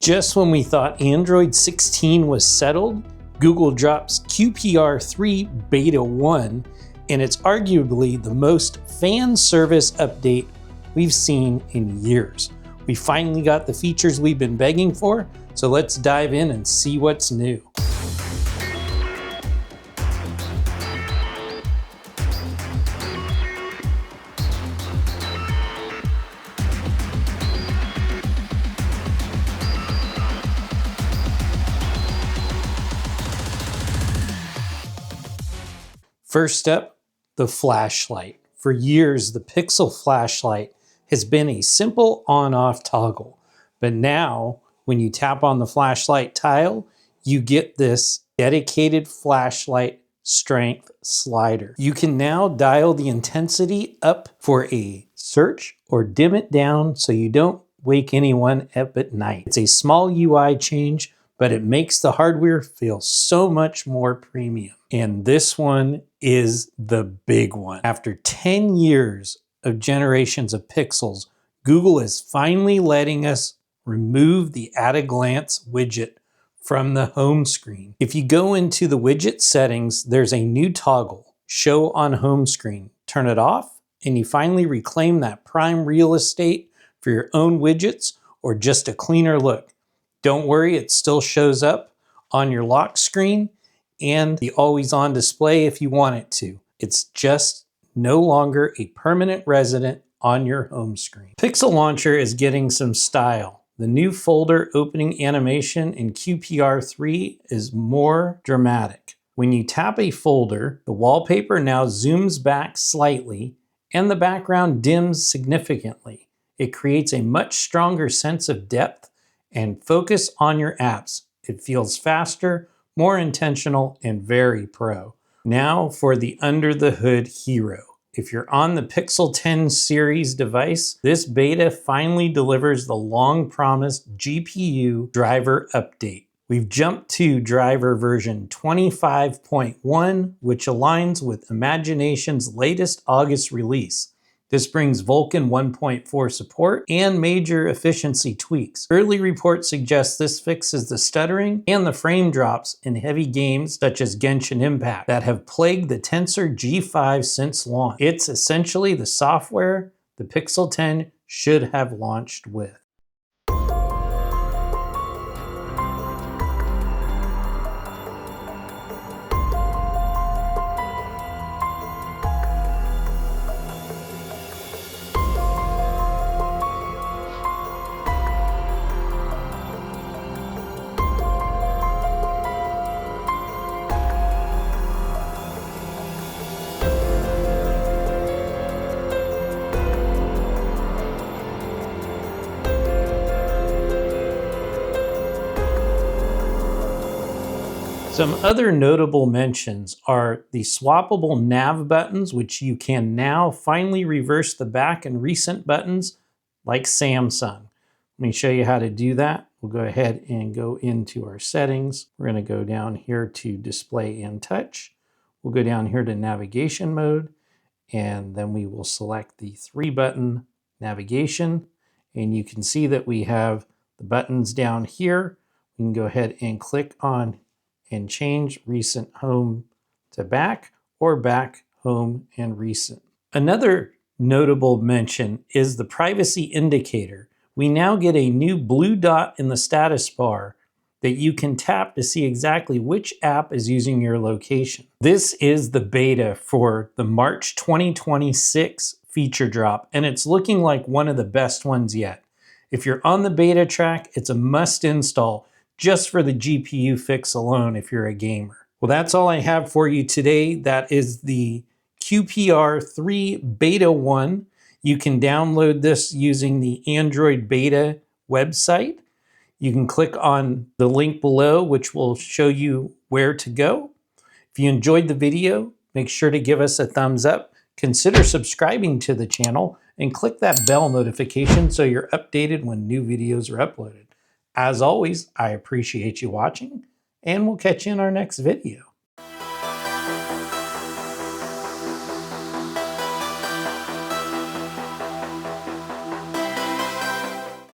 Just when we thought Android 16 was settled, Google drops QPR3 Beta 1, and it's arguably the most fan service update we've seen in years. We finally got the features we've been begging for, so let's dive in and see what's new. First up, the flashlight. For years, the Pixel flashlight has been a simple on-off toggle, but now when you tap on the flashlight tile, you get this dedicated flashlight strength slider. You can now dial the intensity up for a search or dim it down so you don't wake anyone up at night. It's a small UI change, but it makes the hardware feel so much more premium. And this one is the big one. After 10 years of generations of Pixels, Google is finally letting us remove the at-a-glance widget from the home screen. If you go into the widget settings, there's a new toggle, Show on Home Screen. Turn it off, and you finally reclaim that prime real estate for your own widgets or just a cleaner look. Don't worry, it still shows up on your lock screen and the always-on display if you want it to. It's just no longer a permanent resident on your home screen. Pixel Launcher is getting some style. The new folder opening animation in QPR3 is more dramatic. When you tap a folder, the wallpaper now zooms back slightly and the background dims significantly. It creates a much stronger sense of depth and focus on your apps. It feels faster, more intentional, and very pro. Now for the under the hood hero. If you're on the Pixel 10 series device, this beta finally delivers the long promised GPU driver update. We've jumped to driver version 25.1, which aligns with Imagination's latest August release. This brings Vulkan 1.4 support and major efficiency tweaks. Early reports suggest this fixes the stuttering and the frame drops in heavy games such as Genshin Impact that have plagued the Tensor G5 since launch. It's essentially the software the Pixel 10 should have launched with. Some other notable mentions are the swappable nav buttons, which you can now finally reverse the back and recent buttons like Samsung. Let me show you how to do that. We'll go ahead and go into our settings. We're going to go down here to display and touch. We'll go down here to navigation mode, and then we will select the 3-button navigation. And you can see that we have the buttons down here. We can go ahead and click on and change recent home to back or back home and recent. Another notable mention is the privacy indicator. We now get a new blue dot in the status bar that you can tap to see exactly which app is using your location. This is the beta for the March 2026 feature drop, and it's looking like one of the best ones yet. If you're on the beta track, it's a must install just for the GPU fix alone if you're a gamer. Well, that's all I have for you today. That is the QPR3 Beta 1. You can download this using the Android Beta website. You can click on the link below, which will show you where to go. If you enjoyed the video, make sure to give us a thumbs up. Consider subscribing to the channel and click that bell notification so you're updated when new videos are uploaded. As always, I appreciate you watching, and we'll catch you in our next video.